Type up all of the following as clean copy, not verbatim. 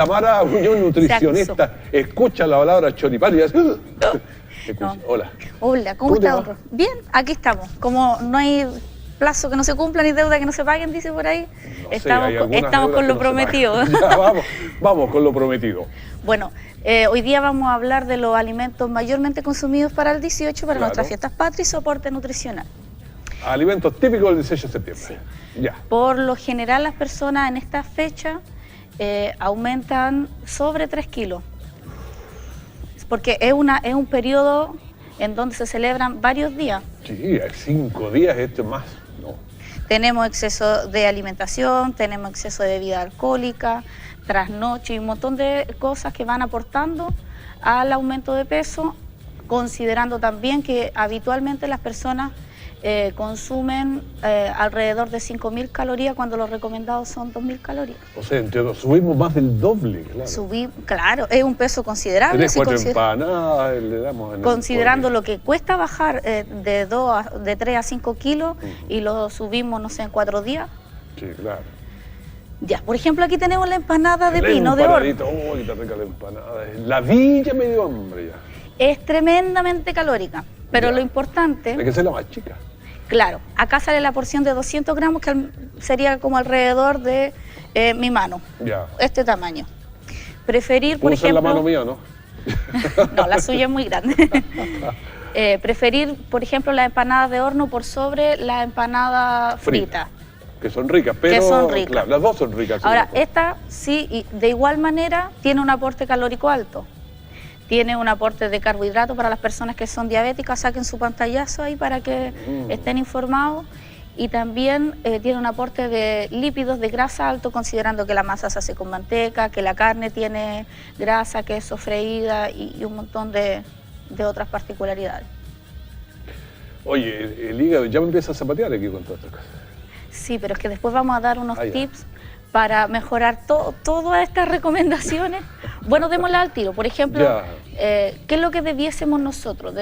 Tamara Muñoz, nutricionista, escucha la palabra choripán y hace... No. Hola. Hola, ¿cómo estás? Bien, aquí estamos. Como no hay plazo que no se cumpla ni deuda que no se paguen, dice por ahí, No estamos con lo prometido. Ya, vamos con lo prometido. Bueno, hoy día vamos a hablar de los alimentos mayormente consumidos para el 18, para nuestras fiestas patrias y soporte nutricional. Alimentos típicos del 18 de septiembre. Sí. Ya. Por lo general las personas en esta fecha aumentan sobre 3 kilos, porque es un periodo en donde se celebran varios días. Sí, hay 5 días, esto es más. No. Tenemos exceso de alimentación, tenemos exceso de bebida alcohólica, trasnoche y un montón de cosas que van aportando al aumento de peso, considerando también que habitualmente las personas consumen alrededor de 5.000 calorías cuando los recomendados son 2.000 calorías. O sea, subimos más del doble, claro. Claro, es un peso considerable. 3-4 empanadas le damos en considerando lo que cuesta bajar de 3 a 5 kilos y lo subimos, no sé, en 4 días. Sí, claro. Ya, por ejemplo, aquí tenemos la empanada de pino de horno. ¡Oh, qué rica la empanada! La villa me dio hambre ya. Es tremendamente calórica, pero ya. Lo importante... Hay que ser la más chica. Claro, acá sale la porción de 200 gramos, que sería como alrededor de mi mano, ya. Este tamaño. Preferir, por ejemplo... la mano mía, ¿no? No, la suya es muy grande. Preferir, por ejemplo, la empanada de horno por sobre la empanada frita. Que son ricas, pero... Que son ricas. Claro, las dos son ricas. Ahora, esta sí, y de igual manera, tiene un aporte calórico alto. Tiene un aporte de carbohidratos para las personas que son diabéticas, saquen su pantallazo ahí para que estén informados. Y también tiene un aporte de lípidos de grasa alto, considerando que la masa se hace con manteca, que la carne tiene grasa, queso freída y un montón de otras particularidades. Oye, el hígado ya me empieza a zapatear aquí con todas estas cosas. Sí, pero es que después vamos a dar unos tips para mejorar todas estas recomendaciones. Bueno, démoslas al tiro. Por ejemplo, ¿qué es lo que debiésemos nosotros?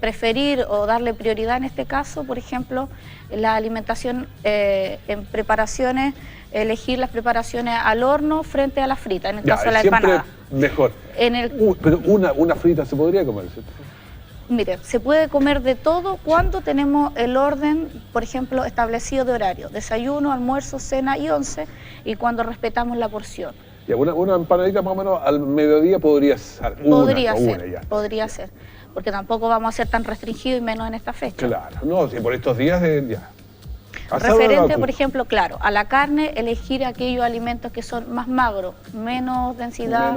Preferir o darle prioridad en este caso, por ejemplo, la alimentación en preparaciones, elegir las preparaciones al horno frente a la frita, en el caso de la empanada. Mejor. Pero una frita se podría comer, ¿cierto? Mire, se puede comer de todo cuando tenemos el orden, por ejemplo, establecido de horario, desayuno, almuerzo, cena y 11, y cuando respetamos la porción. Ya, una empanadita más o menos al mediodía podría ser. Podría ser, porque tampoco vamos a ser tan restringidos y menos en esta fecha. Claro, no, si por estos días ya. Referente, por ejemplo, claro, a la carne, elegir aquellos alimentos que son más magros, menos densidad,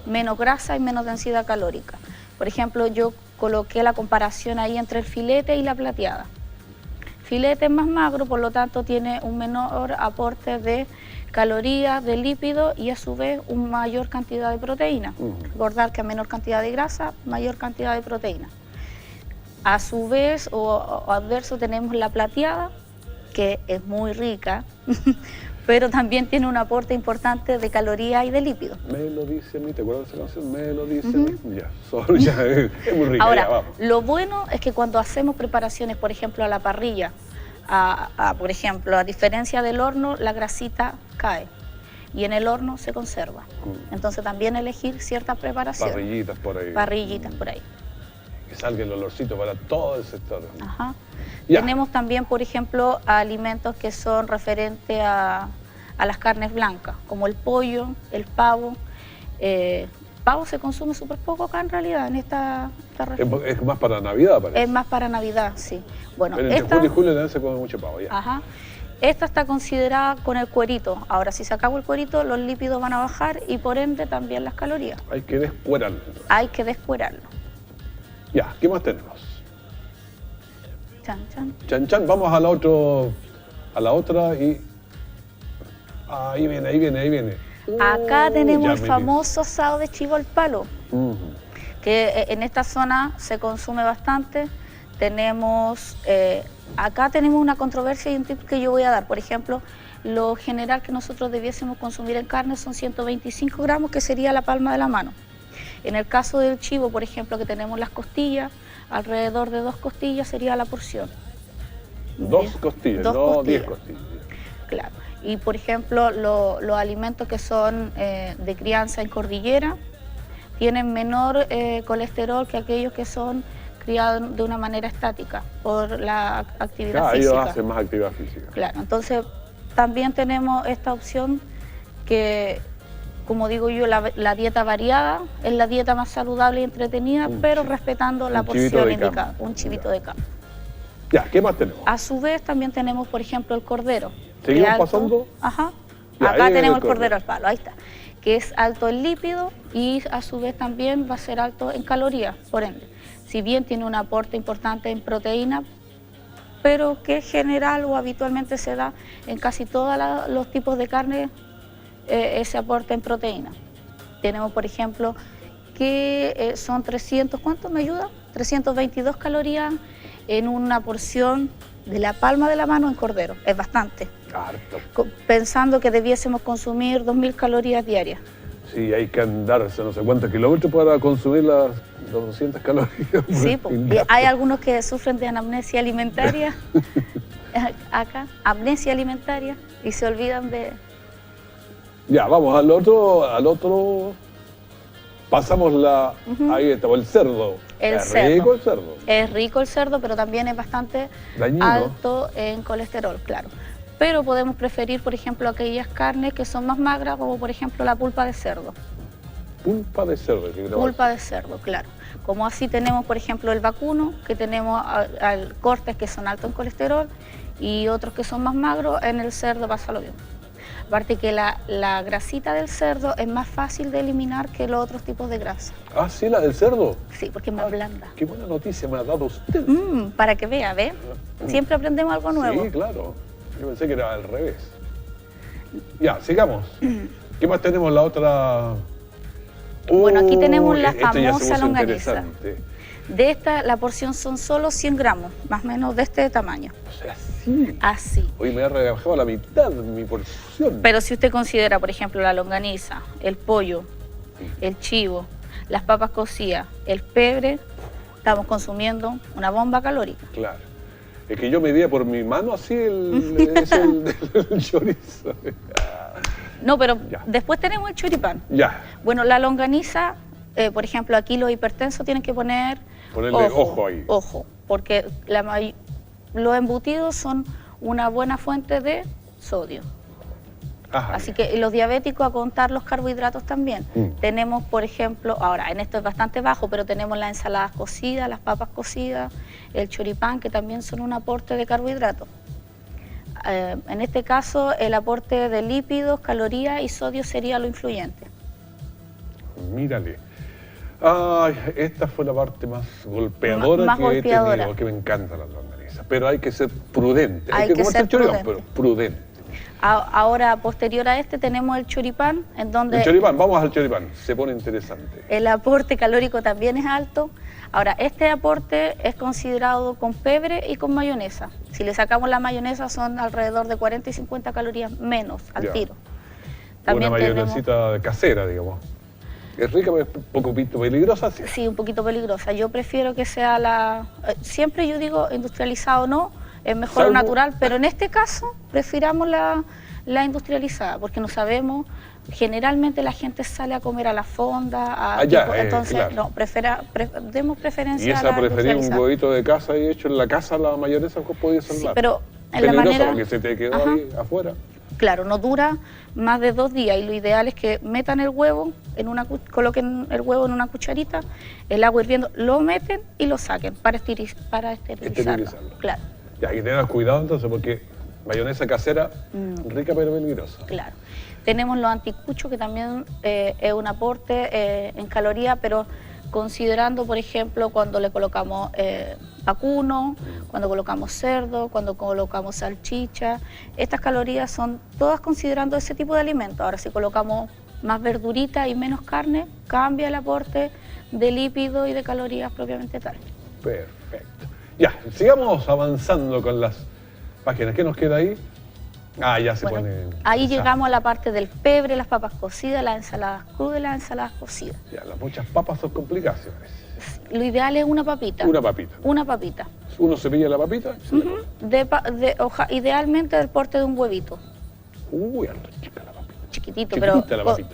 menos grasa y menos densidad calórica. Por ejemplo, yo coloqué la comparación ahí entre el filete y la plateada. Filete es más magro, por lo tanto tiene un menor aporte de calorías, de lípidos y a su vez una mayor cantidad de proteína. Recordar que a menor cantidad de grasa, mayor cantidad de proteína. A su vez, o adverso, tenemos la plateada, que es muy rica, pero también tiene un aporte importante de calorías y de lípidos. Me lo dice a mí, ¿te acuerdas de esa canción? Me lo dice a mí. Ya, es muy rica. Ahora, ya, vamos. Lo bueno es que cuando hacemos preparaciones, por ejemplo, a la parrilla, por ejemplo, a diferencia del horno, la grasita cae y en el horno se conserva. Entonces también elegir ciertas preparaciones. Parrillitas por ahí. Parrillitas por ahí. Que salga el olorcito para todo el sector. Ajá. Tenemos también, por ejemplo, alimentos que son referentes a las carnes blancas, como el pollo, el pavo. Pavo se consume súper poco acá en realidad, en esta región. Es más para Navidad, parece. Es más para Navidad, sí. Bueno, pero entre julio y julio también se come mucho pavo, ya. Ajá. Esta está considerada con el cuerito. Ahora, si sacamos el cuerito, los lípidos van a bajar y por ende también las calorías. Hay que descuerarlo. Hay que descuerarlo. Ya, ¿qué más tenemos? Chan, chan. Chan, chan. Vamos a la otra y... Ahí viene. Acá tenemos el famoso asado de chivo al palo, que en esta zona se consume bastante. Acá tenemos una controversia y un tip que yo voy a dar. Por ejemplo, lo general que nosotros debiésemos consumir en carne son 125 gramos, que sería la palma de la mano. En el caso del chivo, por ejemplo, que tenemos las costillas, alrededor de 2 costillas sería la porción. 2 costillas, no 10 costillas. Claro. Y, por ejemplo, los alimentos que son de crianza en cordillera tienen menor colesterol que aquellos que son criados de una manera estática por la actividad física. Ellos hacen más actividad física. Claro, entonces también tenemos esta opción que, como digo yo, la dieta variada es la dieta más saludable y entretenida, pero respetando la porción indicada, un chivito de campo. Ya, ¿qué más tenemos? A su vez también tenemos, por ejemplo, el cordero. ¿Seguimos pasando? Ajá. Ya, acá tenemos el cordero al palo, ahí está. Que es alto en lípido y a su vez también va a ser alto en calorías, por ende. Si bien tiene un aporte importante en proteína, pero que general o habitualmente se da en casi todos los tipos de carne, ese aporte en proteína. Tenemos, por ejemplo, que son 300, ¿cuánto me ayuda? 322 calorías en una porción de la palma de la mano en cordero. Es bastante. Harto. Pensando que debiésemos consumir 2000 calorías diarias. Sí, hay que andarse no sé cuántos kilómetros para consumir las 200 calorías. Sí, y hay algunos que sufren de anamnesia alimentaria, acá, amnesia alimentaria, y se olvidan de... Ya, vamos al otro. Pasamos ahí está, el cerdo. Rico el cerdo. Es rico el cerdo, pero también es bastante dañino, alto en colesterol, claro. Pero podemos preferir, por ejemplo, aquellas carnes que son más magras, como por ejemplo la pulpa de cerdo. Pulpa de cerdo. Pulpa de cerdo, claro. Como así tenemos, por ejemplo, el vacuno, que tenemos cortes que son altos en colesterol y otros que son más magros. En el cerdo pasa lo mismo. Aparte que la grasita del cerdo es más fácil de eliminar que los otros tipos de grasa. Ah, ¿sí, la del cerdo? Sí, porque es más blanda. Qué buena noticia me ha dado usted. Para que vea, ¿ve? Siempre aprendemos algo nuevo. Sí, claro. Yo pensé que era al revés. Ya, sigamos. ¿Qué más tenemos? La otra... Bueno, aquí tenemos la famosa longaniza. De esta, la porción son solo 100 gramos, más o menos de este tamaño. O sea, así. Así. Hoy me ha rebajado a la mitad mi porción. Pero si usted considera, por ejemplo, la longaniza, el pollo, el chivo, las papas cocidas, el pebre, estamos consumiendo una bomba calórica. Claro. Es que yo medía por mi mano así el chorizo. No, pero después tenemos el choripán. Ya. Bueno, la longaniza, por ejemplo, aquí los hipertensos tienen que ponerle ojo ahí. Ojo, porque los embutidos son una buena fuente de sodio. Ajá. Así que los diabéticos, a contar los carbohidratos también. Tenemos, por ejemplo, ahora en esto es bastante bajo, pero tenemos las ensaladas cocidas, las papas cocidas, el choripán, que también son un aporte de carbohidratos. En este caso, el aporte de lípidos, calorías y sodio sería lo influyente. Mírale. Ay, esta fue la parte más golpeadora he tenido, que me encanta la longaniza. Pero hay que ser prudente. Hay que comerse el choripán, pero prudente. Ahora, posterior a este, tenemos el choripán, en donde... El choripán, vamos al choripán, se pone interesante. El aporte calórico también es alto. Ahora, este aporte es considerado con pebre y con mayonesa. Si le sacamos la mayonesa, son alrededor de 40 y 50 calorías menos al tiro. También una mayonesita casera, digamos. Es rica, pero es un poquito peligrosa, ¿sí? Sí, un poquito peligrosa. Yo prefiero que sea siempre yo digo industrializado no, es mejor natural, pero en este caso prefiramos la industrializada, porque no sabemos, generalmente la gente sale a comer a la fonda, entonces claro. No, demos preferencia a la industrializada. ¿Y esa prefería un huevito de casa y hecho en la casa la mayonesa podía salvar? Sí, pero en peligrosa la manera... porque se te quedó ahí afuera. Claro, no dura más de 2 días y lo ideal es que metan el huevo, coloquen el huevo en una cucharita, el agua hirviendo, lo meten y lo saquen para esterilizarlo. Claro. Y hay que tener cuidado entonces porque mayonesa casera, rica pero peligrosa. Claro. Tenemos los anticuchos que también es un aporte en calorías, pero considerando, por ejemplo, cuando le colocamos vacuno, cuando colocamos cerdo, cuando colocamos salchicha, estas calorías son todas considerando ese tipo de alimentos. Ahora, si colocamos más verdurita y menos carne, cambia el aporte de lípidos y de calorías propiamente tal. Perfecto. Ya, sigamos avanzando con las páginas. ¿Qué nos queda ahí? Ah, ya se pone... Ahí llegamos a la parte del pebre, las papas cocidas, las ensaladas crudas y las ensaladas cocidas. Ya, las muchas papas son complicaciones. Lo ideal es una papita. Una papita. Una papita. Uno cepilla la papita. Idealmente del porte de un huevito. Uy, alto chica la papita. Chiquitito, pero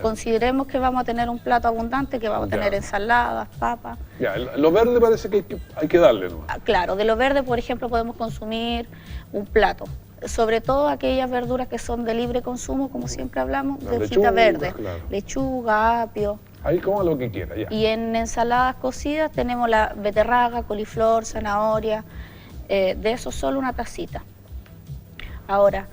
consideremos que vamos a tener un plato abundante, que vamos a tener ensaladas, papas. Ya, lo verde parece que hay que darle, ¿no? Claro, de lo verde, por ejemplo, podemos consumir un plato. Sobre todo aquellas verduras que son de libre consumo, como siempre hablamos, de hojita verde. Claro. Lechuga, apio. Ahí como lo que quiera, ya. Y en ensaladas cocidas tenemos la beterraga, coliflor, zanahoria, de eso solo una tacita. Ahora,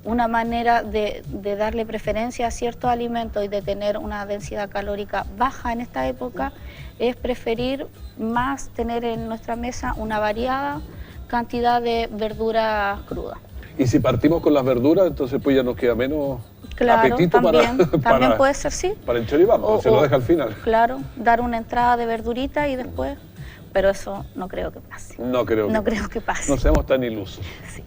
una manera de darle preferencia a ciertos alimentos y de tener una densidad calórica baja en esta época es preferir más tener en nuestra mesa una variada cantidad de verduras crudas. Y si partimos con las verduras, entonces pues ya nos queda menos apetito también puede ser, sí. Para el choripán, se lo deja al final. Claro, dar una entrada de verdurita y después, pero eso no creo que pase. No creo que pase. No seamos tan ilusos. Sí.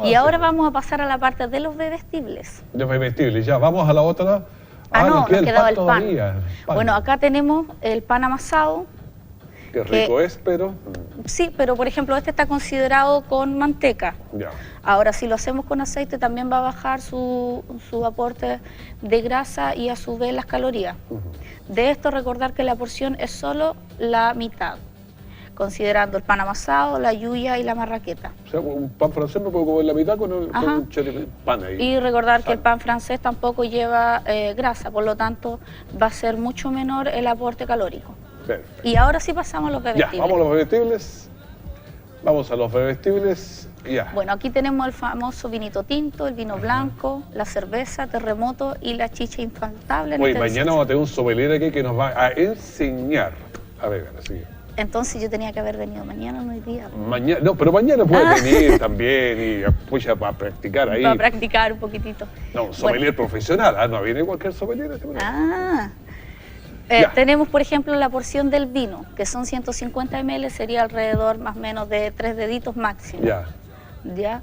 Y ahora vamos a pasar a la parte de los bebestibles. Los bebestibles, ya, vamos a la otra. Nos quedaba el pan. Bueno, acá tenemos el pan amasado. Qué rico es, pero... Sí, pero por ejemplo este está considerado con manteca. Ya. Ahora, si lo hacemos con aceite, también va a bajar su aporte de grasa y a su vez las calorías. De esto, recordar que la porción es solo la mitad, considerando el pan amasado, la yuya y la marraqueta. O sea, un pan francés no puedo comer la mitad con un pan ahí. Y recordar que el pan francés tampoco lleva grasa, por lo tanto va a ser mucho menor el aporte calórico. Perfecto. Y ahora sí pasamos a los bebestibles. Ya, vamos a los bebestibles. Vamos a los bebestibles. Ya. Bueno, aquí tenemos el famoso vinito tinto, el vino blanco, la cerveza, terremoto y la chicha infaltable. Oye, mañana vamos a tener un sommelier aquí que nos va a enseñar. A ver, así. Entonces yo tenía que haber venido mañana, no hoy día. Mañana, no, pero mañana puede venir también y pues ya para practicar ahí. Para practicar un poquitito. No, un sommelier profesional, no viene cualquier sommelier. Tenemos, por ejemplo, la porción del vino, que son 150 ml, sería alrededor más o menos de 3 deditos máximo. Ya,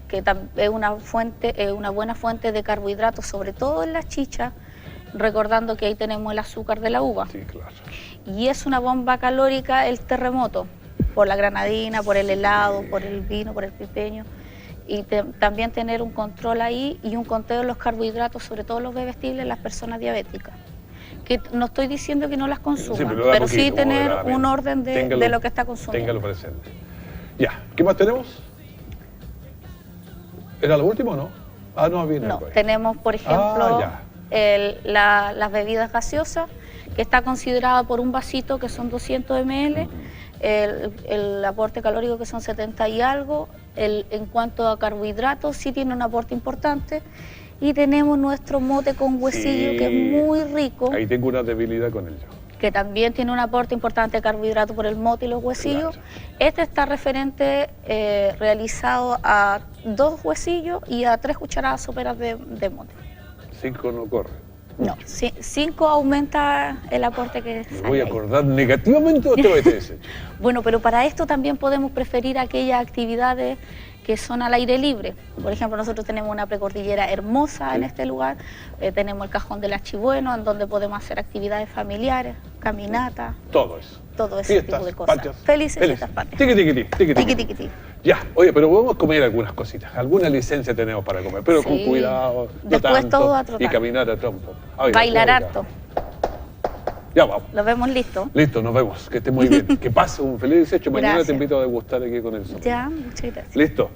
que es una buena fuente de carbohidratos, sobre todo en la chicha, recordando que ahí tenemos el azúcar de la uva. Sí, claro. Y es una bomba calórica el terremoto, por la granadina, por el helado, por el vino, por el pipeño. Y también tener un control ahí y un conteo de los carbohidratos, sobre todo los bebestibles en las personas diabéticas. Que no estoy diciendo que no las consuman, pero sí tener un orden de lo que está consumiendo. Téngalo presente. Ya, ¿qué más tenemos? ¿Era lo último o no? No, viene. No, tenemos, por ejemplo, las bebidas gaseosas, que está considerada por un vasito que son 200 ml, el aporte calórico que son 70 y algo, en cuanto a carbohidratos sí tiene un aporte importante. Y tenemos nuestro mote con huesillo, que es muy rico. Ahí tengo una debilidad con él. Que también tiene un aporte importante de carbohidratos por el mote y los huesillos. Claro. Este está referente realizado a 2 huesillos y a 3 cucharadas soperas de mote. 5 no corre. No, 5 aumenta el aporte que sale. ¿Me voy a acordar negativamente o te voy a decir? Bueno, pero para esto también podemos preferir aquellas actividades que son al aire libre. Por ejemplo, nosotros tenemos una precordillera hermosa en este lugar, tenemos el Cajón del Archibueno, en donde podemos hacer actividades familiares, caminatas. Todo eso. Todo ese tipo de cosas. Patrias. Felices fiestas patrias. Tiqui. Ya, oye, pero podemos comer algunas cositas, alguna licencia tenemos para comer, pero con cuidado, después no tanto, todo a trotar. Y caminar a trompo. Bailar harto. Ya vamos. Nos vemos listo. Listo, nos vemos. Que esté muy bien. Que pase un feliz 18. Mañana te invito a degustar aquí con el sol. Ya, muchas gracias. Listo.